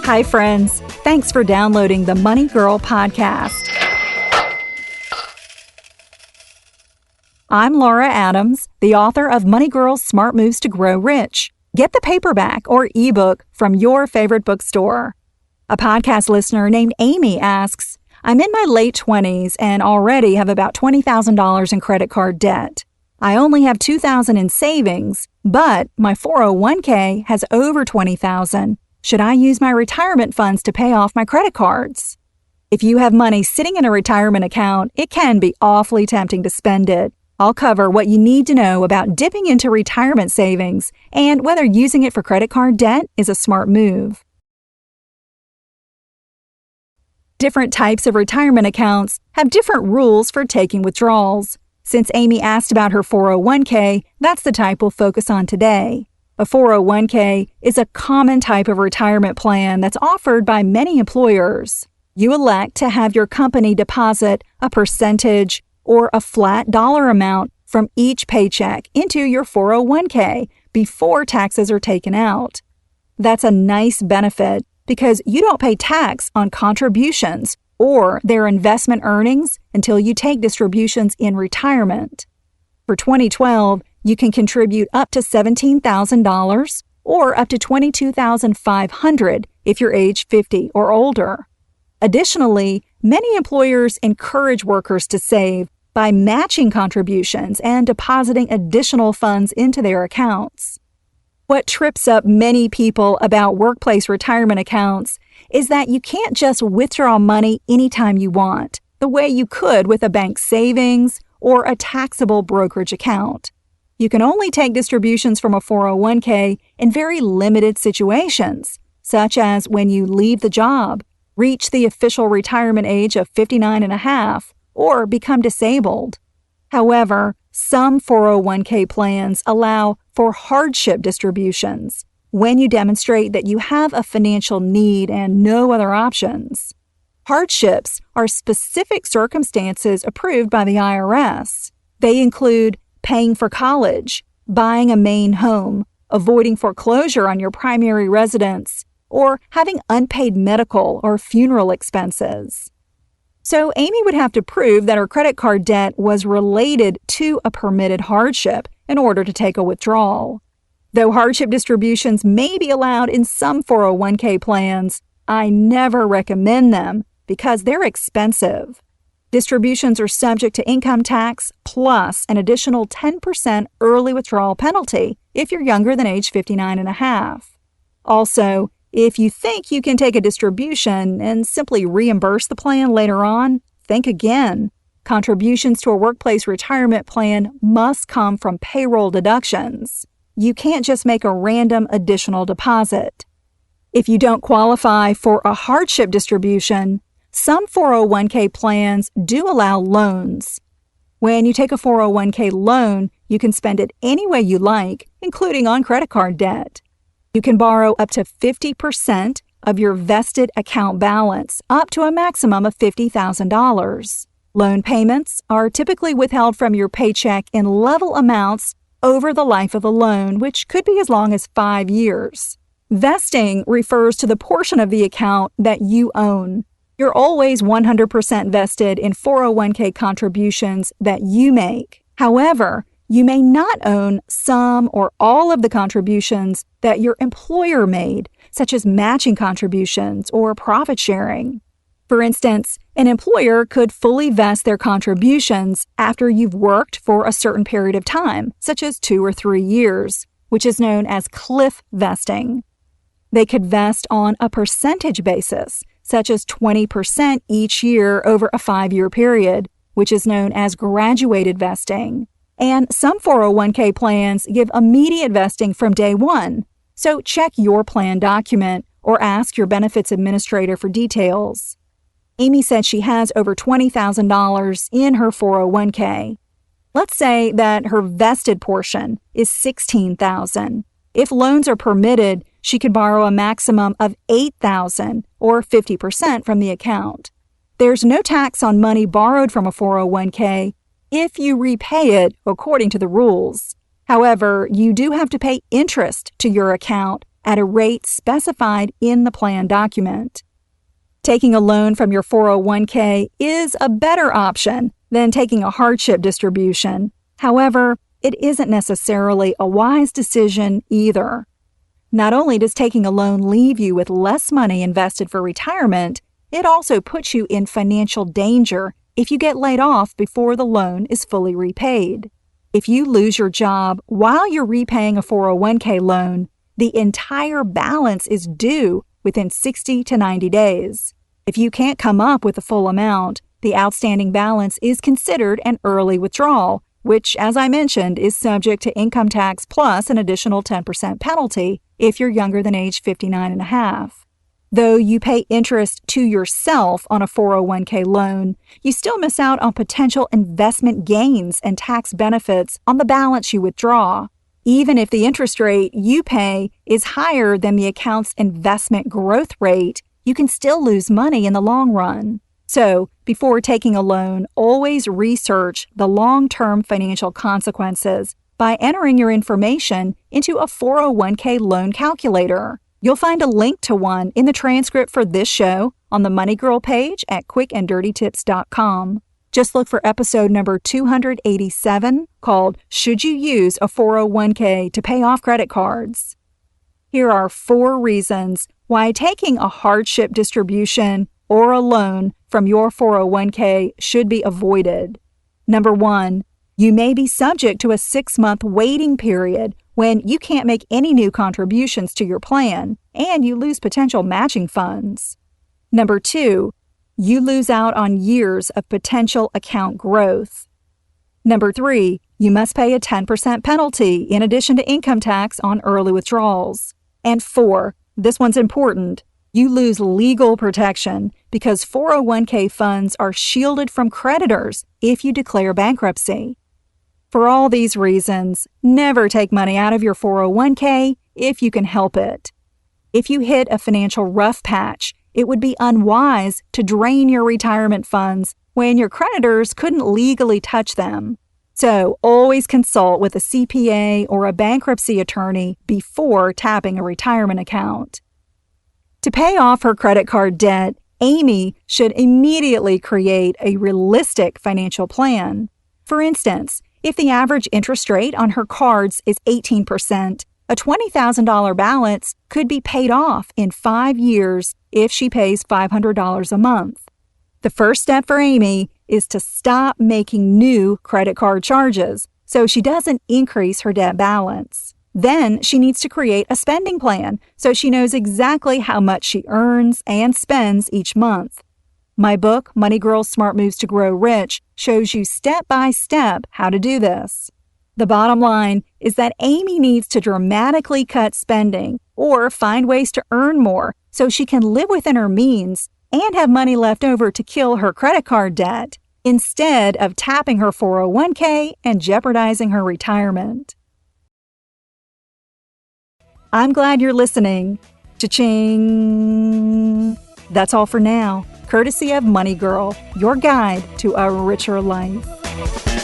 Hi, friends. Thanks for downloading the Money Girl podcast. I'm Laura Adams, the author of Money Girl's Smart Moves to Grow Rich. Get the paperback or ebook from your favorite bookstore. A podcast listener named Amy asks, I'm in my late 20s and already have about $20,000 in credit card debt. I only have $2,000 in savings, but my 401k has over $20,000. Should I use my retirement funds to pay off my credit cards? If you have money sitting in a retirement account, it can be awfully tempting to spend it. I'll cover what you need to know about dipping into retirement savings and whether using it for credit card debt is a smart move. Different types of retirement accounts have different rules for taking withdrawals. Since Amy asked about her 401k, that's the type we'll focus on today. A 401k is a common type of retirement plan that's offered by many employers. You elect to have your company deposit a percentage or a flat dollar amount from each paycheck into your 401k before taxes are taken out. That's a nice benefit because you don't pay tax on contributions or their investment earnings until you take distributions in retirement. For 2012, you can contribute up to $17,000 or up to $22,500 if you're age 50 or older. Additionally, many employers encourage workers to save by matching contributions and depositing additional funds into their accounts. What trips up many people about workplace retirement accounts is that you can't just withdraw money anytime you want, the way you could with a bank savings or a taxable brokerage account. You can only take distributions from a 401k in very limited situations, such as when you leave the job, reach the official retirement age of 59 and a half, or become disabled. However, some 401k plans allow for hardship distributions when you demonstrate that you have a financial need and no other options. Hardships are specific circumstances approved by the IRS. They include paying for college, buying a main home, avoiding foreclosure on your primary residence, or having unpaid medical or funeral expenses. So Amy would have to prove that her credit card debt was related to a permitted hardship in order to take a withdrawal. Though hardship distributions may be allowed in some 401k plans, I never recommend them because they're expensive. Distributions are subject to income tax plus an additional 10% early withdrawal penalty if you're younger than age 59 and a half. Also, if you think you can take a distribution and simply reimburse the plan later on, think again. Contributions to a workplace retirement plan must come from payroll deductions. You can't just make a random additional deposit. If you don't qualify for a hardship distribution, some 401k plans do allow loans. When you take a 401k loan, you can spend it any way you like, including on credit card debt. You can borrow up to 50% of your vested account balance, up to a maximum of $50,000. Loan payments are typically withheld from your paycheck in level amounts over the life of the loan, which could be as long as 5 years. Vesting refers to the portion of the account that you own. You're always 100% vested in 401k contributions that you make. However, you may not own some or all of the contributions that your employer made, such as matching contributions or profit sharing. For instance, an employer could fully vest their contributions after you've worked for a certain period of time, such as 2 or 3 years, which is known as cliff vesting. They could vest on a percentage basis, such as 20% each year over a 5-year period, which is known as graduated vesting. And some 401k plans give immediate vesting from day one, so check your plan document or ask your benefits administrator for details. Amy said she has over $20,000 in her 401k. Let's say that her vested portion is $16,000. If loans are permitted, she could borrow a maximum of $8,000 or 50% from the account. There's no tax on money borrowed from a 401k if you repay it according to the rules. However, you do have to pay interest to your account at a rate specified in the plan document. Taking a loan from your 401k is a better option than taking a hardship distribution. However, it isn't necessarily a wise decision either. Not only does taking a loan leave you with less money invested for retirement, it also puts you in financial danger if you get laid off before the loan is fully repaid. If you lose your job while you're repaying a 401k loan, the entire balance is due within 60 to 90 days. If you can't come up with the full amount, the outstanding balance is considered an early withdrawal, which, as I mentioned, is subject to income tax plus an additional 10% penalty if you're younger than age 59 and a half. Though you pay interest to yourself on a 401k loan, you still miss out on potential investment gains and tax benefits on the balance you withdraw. Even if the interest rate you pay is higher than the account's investment growth rate, you can still lose money in the long run. So, before taking a loan, always research the long-term financial consequences by entering your information into a 401k loan calculator. You'll find a link to one in the transcript for this show on the Money Girl page at quickanddirtytips.com. Just look for episode number 287 called Should You Use a 401k to Pay Off Credit Cards? Here are 4 reasons why taking a hardship distribution or a loan from your 401k should be avoided. Number 1, you may be subject to a 6-month waiting period when you can't make any new contributions to your plan and you lose potential matching funds. Number 2, you lose out on years of potential account growth. Number 3, you must pay a 10% penalty in addition to income tax on early withdrawals. And 4, this one's important, you lose legal protection because 401k funds are shielded from creditors if you declare bankruptcy. For all these reasons, never take money out of your 401k if you can help it. If you hit a financial rough patch, it would be unwise to drain your retirement funds when your creditors couldn't legally touch them. So always consult with a CPA or a bankruptcy attorney before tapping a retirement account. To pay off her credit card debt, Amy should immediately create a realistic financial plan. For instance, if the average interest rate on her cards is 18%, a $20,000 balance could be paid off in 5 years if she pays $500 a month. The first step for Amy is to stop making new credit card charges so she doesn't increase her debt balance. Then she needs to create a spending plan so she knows exactly how much she earns and spends each month. My book, Money Girls Smart Moves to Grow Rich, shows you step by step how to do this. The bottom line is that Amy needs to dramatically cut spending or find ways to earn more so she can live within her means and have money left over to kill her credit card debt instead of tapping her 401k and jeopardizing her retirement. I'm glad you're listening. Cha-ching! That's all for now, courtesy of Money Girl, your guide to a richer life.